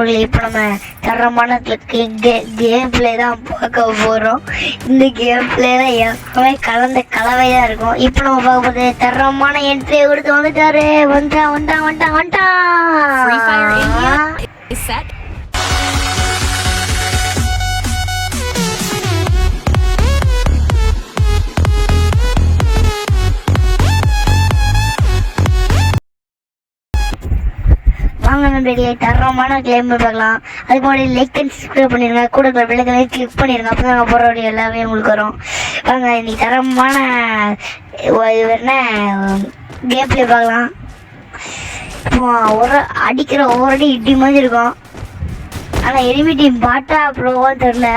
நண்பர்களே, இப்போ நம்ம தரமான கேம் பிளே தான் பார்க்க போகிறோம். இந்த கேம் பிளே தான் எல்லாமே கலந்த கலவையாக இருக்கும். இப்போ நம்ம பார்க்க போது தரமான என்ட்ரியை கொடுத்து வந்துட்டாரு. வந்துட்டான். வாங்க நண்பர்களே, தரமான கிளைம் பார்க்கலாம். அதுக்கு முன்னாடி லைக் அண்ட் சப்ஸ்கிரைப் பண்ணிடுங்க. கூட பெல்லைக்கனை கிளிக் பண்ணிடுங்க. அப்போ தான் போகிற வீடியோ எல்லாமே உங்களுக்கு வரும். வாங்க இன்னைக்கு தரமான என்ன கேம் பிளே பார்க்கலாம். இப்போ ஒரு அடிக்கிற ஒவ்வொரு அடி இடி மாதிரி இருக்கும். ஆனால் எனிமி டீம் பாட்டா அவ்வளோவா தெரில,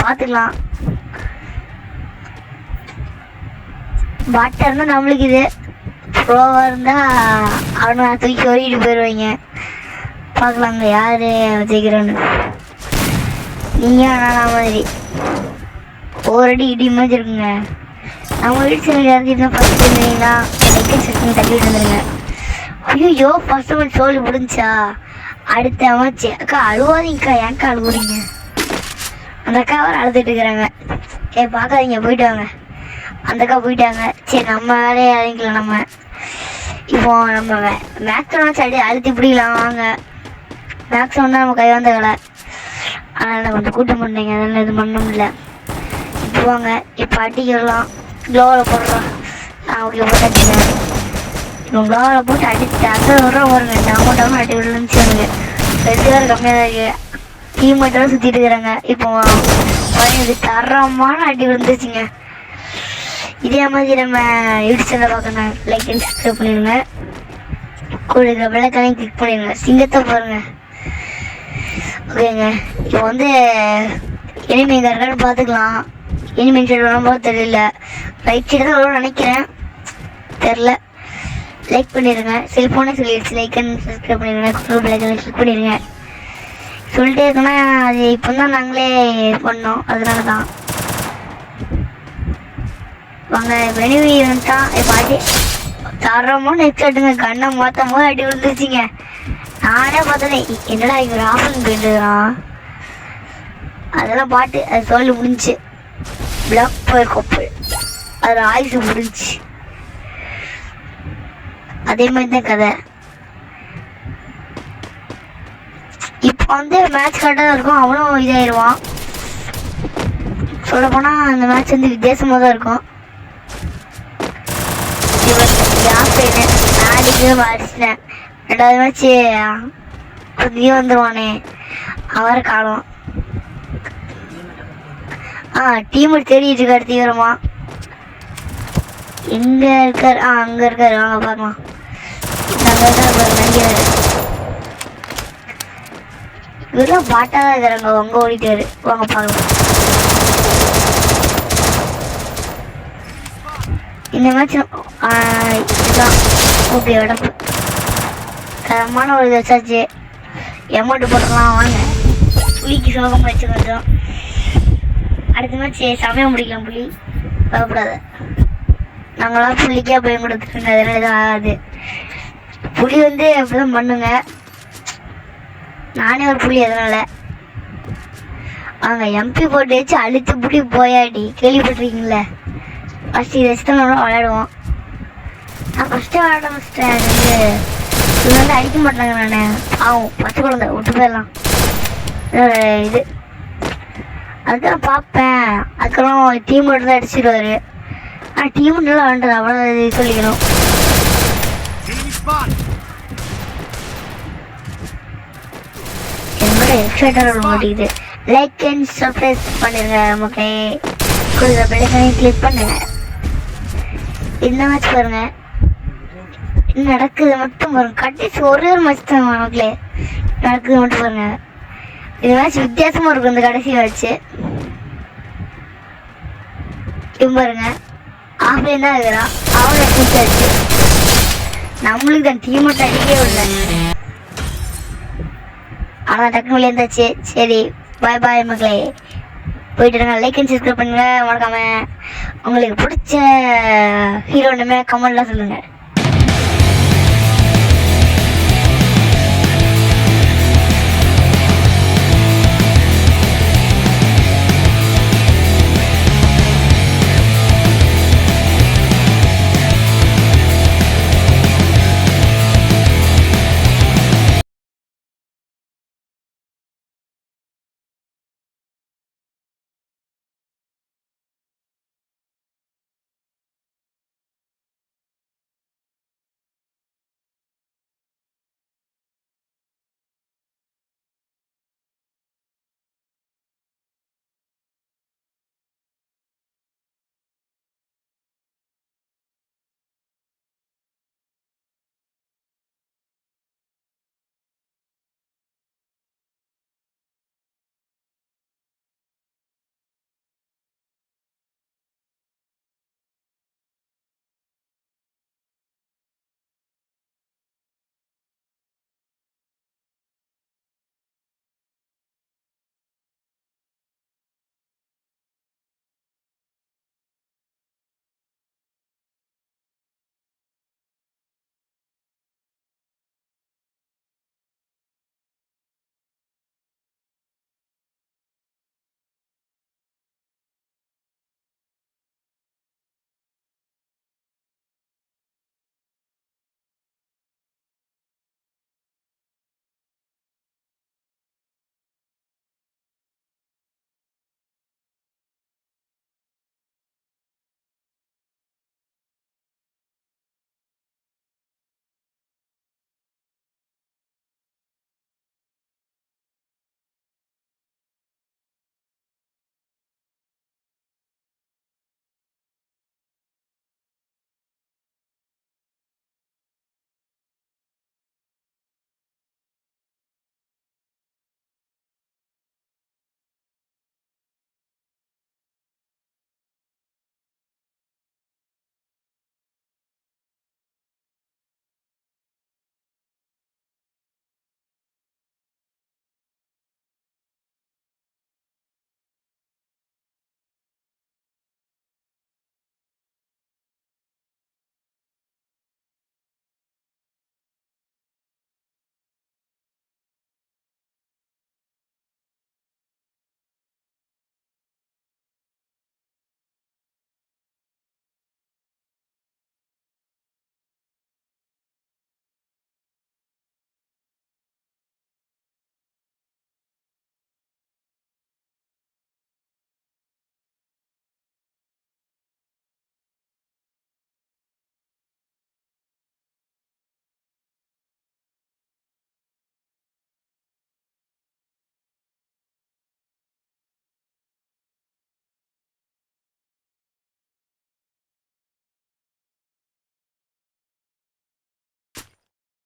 பார்த்துக்கலாம். பாட்டா இருந்தால் நம்மளுக்கு இது ப்ரோவாக இருந்தால் அவனை தூக்கி ஓடிட்டு போயிடுவாங்க. பார்க்கலாங்க யார் ஜெயிக்கிறோன்னு. நீங்கள் ஆனால் மாதிரி ஒவ்வொரு இடி மாதிரி இருக்குங்க. நம்ம வீட்டு சேனல் இறங்கிட்டு ஃபஸ்ட் இருந்தீங்கன்னா லைக் செக்ஷன் தள்ளிட்டு வந்துடுங்க. ஐயோ ஃபஸ்ட் மேட்ச் சோழி முடிஞ்சா அடுத்த மேட்ச். அக்கா அழுவாதீங்கக்கா, ஏன்க்கா அழுவுறீங்க? அந்த அக்கா வர அழுதுட்டு இருக்கிறாங்க. பார்க்காதீங்க, போயிட்டு வாங்க. அந்த அக்கா போயிட்டாங்க. சரி நம்ம வேலையை இறங்கிக்கலாம். நம்ம இப்போ நம்ம மேக்ஸிமம் சைடு அழுத்தி பிடிக்கலாம். வாங்க மேக்ஸிமம் தான் நம்ம கை வந்த வேலை. அதனால் கொஞ்சம் கூட்டம் பண்ணீங்க, அதெல்லாம் இது பண்ண முடியல. இப்போ வாங்க இப்போ அடிக்கலாம். க்ளோவில் போடுறோம். ஓகே போட்டு அடிக்கிறேன். இப்போ க்ளோவில் போட்டு அடிச்சு அந்த வரும் வருங்க. டவுன் அடி விழுந்துச்சு. எனக்கு ரெண்டு பேர் கம்மியாக தான் இருக்குது. டீம் மட்டும் சுற்றிட்டு இருக்கிறாங்க. இப்போ இது தரமான அடி விழுந்துச்சுங்க. இதே மாதிரி நம்ம யூடியூப் சேனல் பார்க்கணும். லைக் அண்ட் சப்ஸ்கிரைப் பண்ணிடுங்க. கூட வெள்ளைக்கனையும் கிளிக் பண்ணிடுங்க. சிங்கத்தை பாருங்க. ஓகேங்க, இப்போ வந்து எனிமி எங்கே இருக்கான்னு பார்த்துக்கலாம். எனிமி சைடு வரும்போது தெரியல, ரைட் சைடு தான் வரும்னு நினைக்கிறேன், தெரில. லைக் பண்ணிடுங்க. செல்ஃபோனே சொல்லிடுச்சு. லைக் அண்ட் சப்ஸ்கிரைப் பண்ணிடுங்க. கூட வெள்ளைக்கனை கிளிக் பண்ணிடுங்க. சொல்லிட்டே இருக்கோன்னா அது இப்போ தான் நாங்களே பண்ணோம், அதனால தான். வாங்க வெளியே வந்துட்டான். இப்போ அடி தரமோ நெக்ஸ்ட் அட்டுங்க. கண்ணை மாற்றும் போது அடி விழுந்துருச்சிங்க. நானே பார்த்தேன், என்னடா இவர் ஆஃபன் போயிட்டுருக்கான். அதெல்லாம் பாட்டு அது சொல்லி முடிஞ்சு பிளாக் போய் கொப்பு அது ஆயுசு முடிஞ்சு. அதே மாதிரி தான் கதை. இப்போ வந்து மேட்ச் கரெக்டாக தான் இருக்கும். அவனும் இதாகிடுவான். சொல்ல போனால் அந்த மேட்ச் வந்து வித்தியாசமாக தான் இருக்கும். நாளைக்கு அடிச்சிட்டேன். ரெண்டாவது மேட்ச்சு கொஞ்சம் வந்துடுவானே, அவரை காணும். டீம் தேடிட்டு இருக்காரு தீவிரமா. எங்க இருக்காரு? அங்க இருக்காரு. வாங்க பார்க்கலாம். நடிக்கிறாரு. இவரெல்லாம் பாட்டா தான் இருக்கிறாங்க. அங்க ஓடிட்டாரு. வாங்க பார்க்கலாம். இந்த மேட்ச் இதுதான். ஓகே, உடம்பு தரமான ஒரு வச்சாச்சு. எமௌண்ட் போட்டுக்கலாம். வாங்க புளிக்கு சோகம் வச்சு கொஞ்சம். அடுத்த மேட்ச் சமயம் முடிக்கலாம். புளி பயப்படாத, நாங்களாம் புள்ளிக்கே பயம் கொடுத்துருங்க. அதனால எதுவும் ஆகாது. புளி வந்து அப்படிதான் பண்ணுங்க. நானே ஒரு புளி. அதனால வாங்க எம்பி போட்டு வச்சு அழுத்து புளி போயாடி கேள்விப்பட்டிருக்கீங்களே. ஃபஸ்ட்டு இதை வச்சு தான் நம்மளும் விளையாடுவோம். நான் ஃபஸ்ட்டே விளையாட ஃபஸ்ட்டேன். இது வந்து அடிக்க மாட்டாங்க. நான் ஆகும் பச்சை குழந்தை விட்டு போயிடலாம். இது அதுக்கப்புறம் பார்ப்பேன். அதுக்கப்புறம் டீம் மட்டும் தான் அடிச்சிடுவார். ஆனால் டீம் நல்லா விளாண்டுரு, அவ்வளோ இது சொல்லிக்கணும். என்னோட எக்ஸைட்டாக மாட்டேங்குது. லைக் அண்ட் சப்ஸ்கிரைப் பண்ணிடுங்க. நமக்கு கொடுக்குற பெல்லைக்கனையும் கிளிக் பண்ணுங்க. இந்த மேட்ச் பாருங்க நடக்குது மட்டும் பாருங்க. கடைசி ஒரே ஒரு மேட்ச் தான் மக்களே நடக்குது மட்டும் பாருங்க. இந்த மேட்ச் வித்தியாசமா இருக்கும். இந்த கடைசி மேட்ச் பாருங்க. ஆஃப்லைன் தான் இருக்கிறான். அவனை கூட்டாச்சு. நம்மளுக்கு தான் டீம் மட்டும் அடிக்கவே இல்லை. ஆனால் டக்குனு வெளியே இருந்தாச்சு. சரி பாய் பாய் மக்களே, போயிட்டுருங்க. லைக் அண்ட் சப்ஸ்கிரைப் பண்ணுங்க. மறக்காம உங்களுக்கு பிடிச்ச ஹீரோனுமே கமெண்ட்லாம் சொல்லுங்கள்.